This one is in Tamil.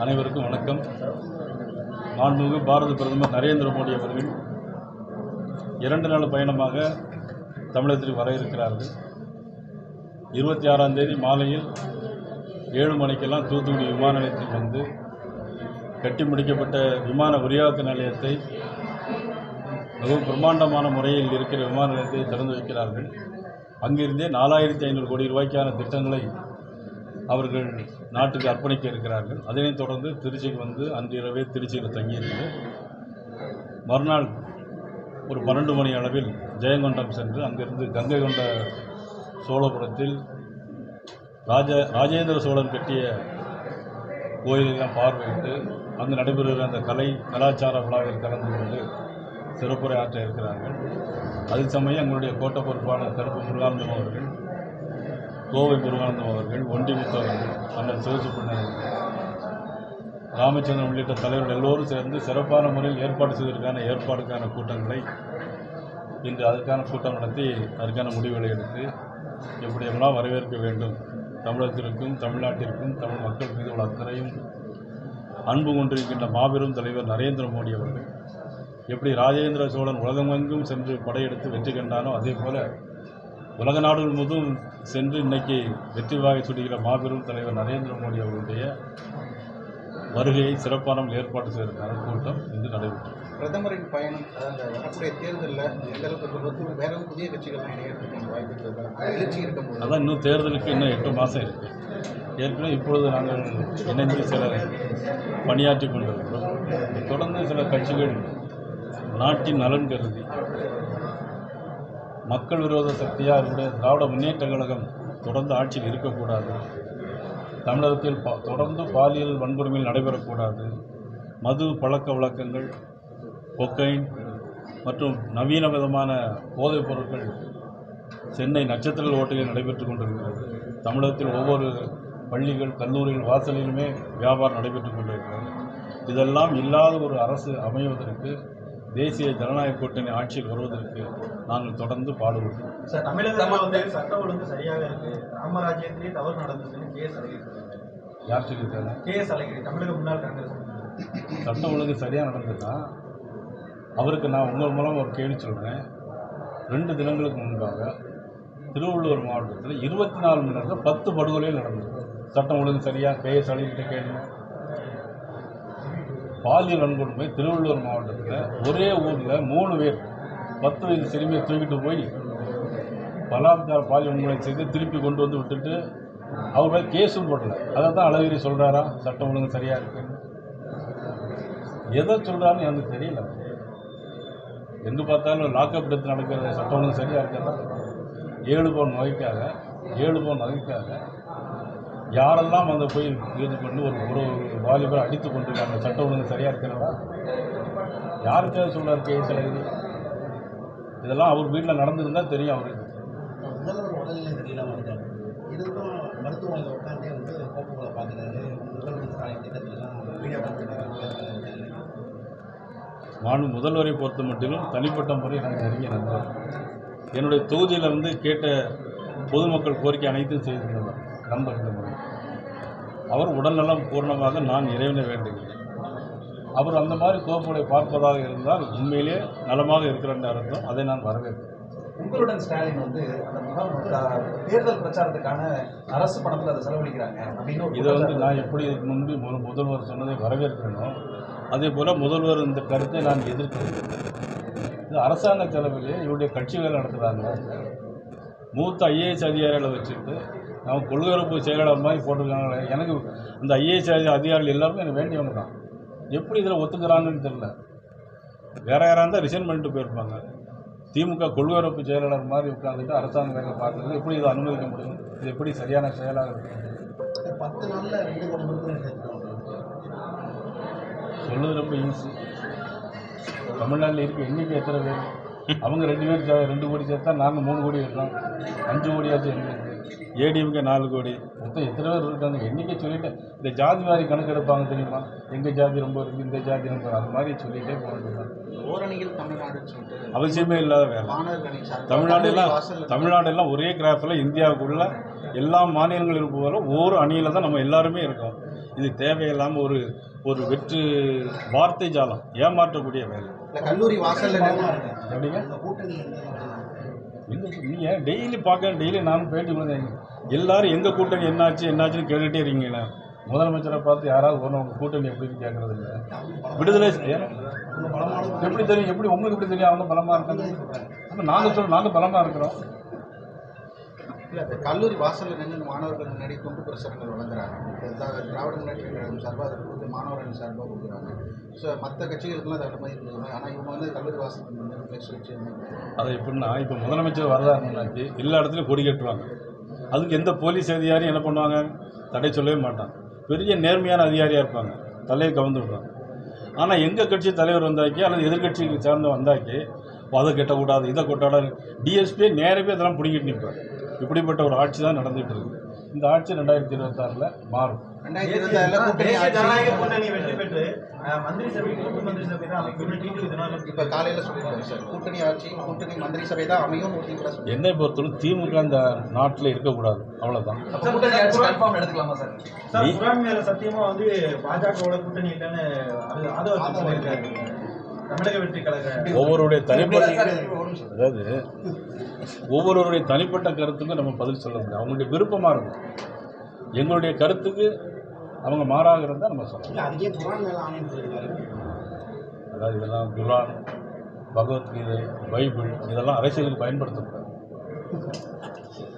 அனைவருக்கும் வணக்கம். மாண்புமிகு பாரத பிரதமர் நரேந்திர மோடி அவர்கள் 2 நாள் பயணமாக தமிழகத்திற்கு வர இருக்கிறார்கள். 26ஆம் தேதி மாலையில் 7 மணிக்கெல்லாம் தூத்துக்குடி விமான நிலையத்தில் வந்து கட்டி முடிக்கப்பட்ட விமான விரிவாக்க நிலையத்தை மிகவும் பிரம்மாண்டமான முறையில் இருக்கிற விமான நிலையத்தை திறந்து வைக்கிறார்கள். அங்கிருந்தே 4500 கோடி ரூபாய்க்கான திட்டங்களை அவர்கள் நாட்டுக்கு அர்ப்பணிக்க இருக்கிறார்கள். அதனைத் தொடர்ந்து திருச்சிக்கு வந்து அன்றிரவே திருச்சியில் தங்கியிருந்து மறுநாள் ஒரு 12 மணி அளவில் ஜெயங்கொண்டம் சென்று அங்கிருந்து கங்கை கொண்ட சோழபுரத்தில் ராஜேந்திர சோழன் கட்டிய கோயிலெல்லாம் பார்வையிட்டு அங்கு நடைபெறுகிற அந்த கலாச்சார விழாவில் கலந்து கொண்டு சிறப்புரை ஆற்ற இருக்கிறார்கள். அதே சமயம் எங்களுடைய கோட்ட பொறுப்பாளர் கருப்பு முருகானந்தம் அவர்கள், கோவை முருகானந்தம் அவர்கள், ஒண்டிமுத்து அவர்கள், அண்ணன் சிவசுப்பிரமணியன் அவர்கள், ராமச்சந்திரன் உள்ளிட்ட தலைவர்கள் எல்லோரும் சேர்ந்து சிறப்பான முறையில் ஏற்பாடுக்கான கூட்டங்களை இன்று அதற்கான கூட்டம் நடத்தி அதற்கான முடிவுகளை எடுத்து எப்படியெல்லாம் வரவேற்க வேண்டும், தமிழகத்திற்கும் தமிழ்நாட்டிற்கும் தமிழ் மக்கள் மீது உள்ள அக்கறையும் அன்பு கொண்டிருக்கின்ற மாபெரும் தலைவர் நரேந்திர மோடி அவர்கள் எப்படி ராஜேந்திர சோழன் உலகமெங்கும் சென்று படையெடுத்து வெற்றி கண்டானோ அதே போல உலக நாடுகள் முழுவதும் சென்று இன்னைக்கு வெற்றி வாகை சுடுகிற மாபெரும் தலைவர் நரேந்திர மோடி அவர்களுடைய வருகையை சிறப்பான ஏற்பாடு செய்வதற்கான கூட்டம் இன்று நடைபெற்றது. பிரதமரின் பயணம் வரக்கூடிய தேர்தலில் வேற புதிய கட்சிகள் எழுச்சி இருக்கும். அதான் இன்னும் தேர்தலுக்கு இன்னும் 8 மாதம் இருக்குது. ஏற்கனவே இப்பொழுது நாங்கள் இணைந்து சில பணியாற்றி கொண்டிருக்கிறோம். தொடர்ந்து சில கட்சிகள் நாட்டின் நலன் கருதி மக்கள் விரோத சக்தியாக இருந்த திராவிட முன்னேற்ற கழகம் தொடர்ந்து ஆட்சியில் இருக்கக்கூடாது, தமிழகத்தில் தொடர்ந்து பாலியல் வன்கொடுமையில் நடைபெறக்கூடாது, மது பழக்க வழக்கங்கள், கொக்கைன் மற்றும் நவீன விதமான போதைப் பொருட்கள் சென்னை நட்சத்திர ஓட்டையில் நடைபெற்று கொண்டிருக்கிறது. தமிழகத்தில் ஒவ்வொரு பள்ளிகள் கல்லூரிகள் வாசலிலுமே வியாபாரம் நடைபெற்று கொண்டிருக்கிறது. இதெல்லாம் இல்லாத ஒரு அரசு அமைவதற்கு, தேசிய ஜனநாயக கூட்டணி ஆட்சியில் வருவதற்கு நாங்கள் தொடர்ந்து பாடுபடுவோம். சார், தமிழகத்தில் வந்து சட்டம் ஒழுங்கு சரியாக இருக்கு, ராமராஜ்யத்திலேயே தவறு நடந்ததுன்னு கேஸ் அழகிரி யார் சொல்லியிருக்காங்க? கேஸ் அழகிரி தமிழக முன்னாள் காங்கிரஸ். சட்டம் ஒழுங்கு சரியாக நடந்ததுன்னா அவருக்கு நான் உங்கள் மூலம் ஒரு கேள்வி சொல்கிறேன். 2 தினங்களுக்கு முன்பாக திருவள்ளூர் மாவட்டத்தில் 24 மணி நேரத்தில் 10 படுகொலைகள் நடந்தது. சட்டம் ஒழுங்கு சரியாக கேஎஸ் அழகிரிட்ட கேள்வி. பாலியல் வன்கொடுமை திருவள்ளூர் மாவட்டத்தில் ஒரே ஊரில் 3 பேர் 10 வயது சிறுமியை தூக்கிட்டு போய் பலாத்கார பாலியல் வன்கொடுமை செய்து திருப்பி கொண்டு வந்து விட்டுட்டு அவர் மேலே கேஸும் போடல. அதை தான் அழகிரி சொல்கிறாரா சட்டம் ஒழுங்கு சரியாக இருக்குன்னு? எதை சொல்கிறாருன்னு எனக்கு தெரியல. எங்கே பார்த்தாலும் லாக்அப் டெத் நடக்கிறது, சட்டம் ஒழுங்கு சரியாக இருக்கிறதா? 7 பவுன் நகைக்காக யாரெல்லாம் அந்த போய் இது பண்ணி ஒரு வாலிபரை அடித்து கொண்டிருக்காங்க, சட்டம் ஒழுங்கு சரியாக இருக்கிறதா? யாருக்காக சொல்கிறார் கேஎஸ் அழகிரி? இதெல்லாம் அவர் வீட்டில் நடந்திருந்தால் தெரியும் அவருக்கு. முதல்வர் உடல்நிலை சரியில்லாமல் இருக்காங்க, இதுக்கும் மருத்துவமனையில் உட்காந்தே வந்து கோப்புகளை பார்க்குறாரு. முதல்வர் திட்டத்திலாம் வீடியோ நானும் முதல்வரை பொறுத்த மட்டிலும் தனிப்பட்ட முறை நாங்கள் நெருங்கிய நண்பர். என்னுடைய தொகுதியில் வந்து கேட்ட பொதுமக்கள் கோரிக்கை அனைத்தும் செய்திருந்தவர் நண்பர்கள் முறை. அவர் உடல்நலம் பூர்ணமாக நான் இறைவனை வேண்டுகிறேன். அவர் அந்த மாதிரி கோப்புகளை பார்ப்பதாக இருந்தால் உண்மையிலே நலமாக இருக்கிற அர்த்தம். அதை நான் வரவேற்கிறேன். உங்களுடன் ஸ்டாலின் வந்து அந்த தேர்தல் பிரச்சாரத்துக்கான அரசு பணத்தில் அதை செலவழிக்கிறாங்க அப்படின்னு இதை வந்து நான் எப்படி முன்பு முதல்வர் சொன்னதை வரவேற்கணும், அதே போல் முதல்வர் இந்த கருத்தை நான் எதிர்க்கிறேன். இது அரசாங்க செலவிலே இவருடைய கட்சிகள் நடத்துகிறாங்க. மூத்த IAS அதிகாரிகளை வச்சுட்டு அவங்க கொள்கையரப்பு செயலாளர் மாதிரி போட்டிருக்காங்களே. எனக்கு இந்த IAS அதிகாரிகள் எல்லாருமே எனக்கு வேண்டியவங்க தான். எப்படி இதில் ஒத்துக்கிறாங்கன்னு தெரியல. வேற யாராக இருந்தால் ரிசைன் பண்ணிட்டு போயிருப்பாங்க. திமுக கொள்கையரப்பு செயலாளர் மாதிரி உட்காந்துட்டு அரசாங்க வேலை பார்க்குறது எப்படி இதை அனுமதிக்க முடியும்? இது எப்படி சரியான செயலாக இருக்கு? 10 நாளில் 2 கோடி சொல்லுது ரொம்ப ஈஸி. தமிழ்நாட்டில் இருக்க எண்ணிக்கை எத்தனை பேர்? அவங்க 2 கோடி சேர்த்தா நாங்கள் 3 கோடி இருக்கோம். 5 கோடியாச்சும் எங்களுக்கு. ஏடிஎம்கே 4 கோடி. மொத்தம் எத்தனை பேர் இருக்காங்க எண்ணிக்கை சொல்லிட்டு இந்த ஜாதி வாரி கணக்கு எடுப்பாங்க தெரியுமா? எங்கள் ஜாதி ரொம்ப இருக்குது, இந்த ஜாதி ரொம்ப, அது மாதிரி சொல்லிகிட்டே போகிறது ஓரணியில் தமிழ்நாடு அவசியமே இல்லாத வேலை. தமிழ்நாடெல்லாம் ஒரே கிராஃபில் இந்தியாவுக்குள்ள எல்லா மாநிலங்களும் இருப்பதால் ஒவ்வொரு அணியில் தான் நம்ம எல்லாருமே இருக்கோம். இது தேவையில்லாமல் ஒரு வெற்று வார்த்தை ஜாலம், ஏமாற்றக்கூடிய வேலை. இல்லை கல்லூரி வாசலில் அப்படிங்க இந்த கூட்டணி நீங்கள் டெய்லி பார்க்க, டெய்லி நானும் பேட்டி கொடுத்தேன். எல்லாரும் எங்கள் கூட்டணி என்னாச்சுன்னு கேட்டுகிட்டே இருக்கீங்களே. முதலமைச்சரை பார்த்து யாராவது ஒன்று கூட்டணி எப்படின்னு கேட்கறது இல்லை. விடுதலை எப்படி தெரியும்? எப்படி உங்களுக்கு எப்படி தெரியும் அவங்க பலமாக இருக்காங்க? அப்போ நாங்கள் பலமாக இருக்கிறோம். இல்லை அந்த கல்லூரி வாசலில் நின்று மாணவர்கள் முன்னாடி துண்டு பிரசுரங்கள் வழங்குறாங்க. திராவிட முன்னேற்ற கழகம் சார்பாக அதை கொடுத்து மாணவர்கள் சார்பாக கொடுக்குறாங்க. ஸோ மற்ற கட்சிகளுக்குலாம் அதை மாதிரி இருக்குது. ஆனால் இவங்க வந்து கல்லூரி வாசல் வந்து ஃப்ளெக்ஸ் வச்சு அதை எப்படின்னா, இப்போ முதலமைச்சர் வரதாருனாக்கி எல்லா இடத்துலையும் கொடி கட்டுவாங்க. அதுக்கு எந்த போலீஸ் அதிகாரியும் என்ன பண்ணுவாங்க? தடை சொல்லவே மாட்டாங்க. பெரிய நேர்மையான அதிகாரியாக இருப்பாங்க, தலையை கவர்ந்து விடுவாங்க. ஆனால் எங்கள் கட்சி தலைவர் வந்தாக்கி அல்லது எதிர்கட்சிக்கு சார்ந்த வந்தாக்கி அதை கட்டக்கூடாது, இதை கொட்டாடாது, டிஎஸ்பியை நேரவே இதெல்லாம் பிடிக்கிட்டு நிற்பார். இப்படிப்பட்ட ஒரு ஆட்சி தான் நடந்துகிட்டு இருக்குது. இந்த ஆட்சி 2026 மாறும். 2026 கூட்டணி வெற்றி பெற்று மந்திரி சபை கூட்டு மந்திரி சபை தான் அமைக்கும். இப்போ காலையில் சொல்லியிருக்காரு சார், கூட்டணி ஆட்சி கூட்டணி மந்திரி சபை தான் அமையும். என்னை பொறுத்தவரை திமுக இந்த நாட்டில் இருக்கக்கூடாது, அவ்வளோதான். கூட்டணி ஆட்சி கன்ஃபார்ம் எடுத்துக்கலாமா சார்? குரான் மேல சத்தியமா வந்து பாஜகவோட கூட்டணி இல்லைன்னு ஆதரவு சொல்லியிருக்காரு தமிழக வெற்றி கழக. ஒவ்வொருடைய தனிப்பட்ட கருத்துக்கும் நம்ம பதில் சொல்ல முடியும். அவங்களுடைய விருப்பமாக இருக்கும். எங்களுடைய கருத்துக்கு அவங்க மாறாக இருந்தால் நம்ம சொல்லலாம். அதுக்கே குரான் மேலே ஆணையம் சொல்லியிருக்காரு. அதாவது இதெல்லாம் குரான், பகவத்கீதை, பைபிள் இதெல்லாம் அரசியலுக்கு பயன்படுத்தக்கூடாது.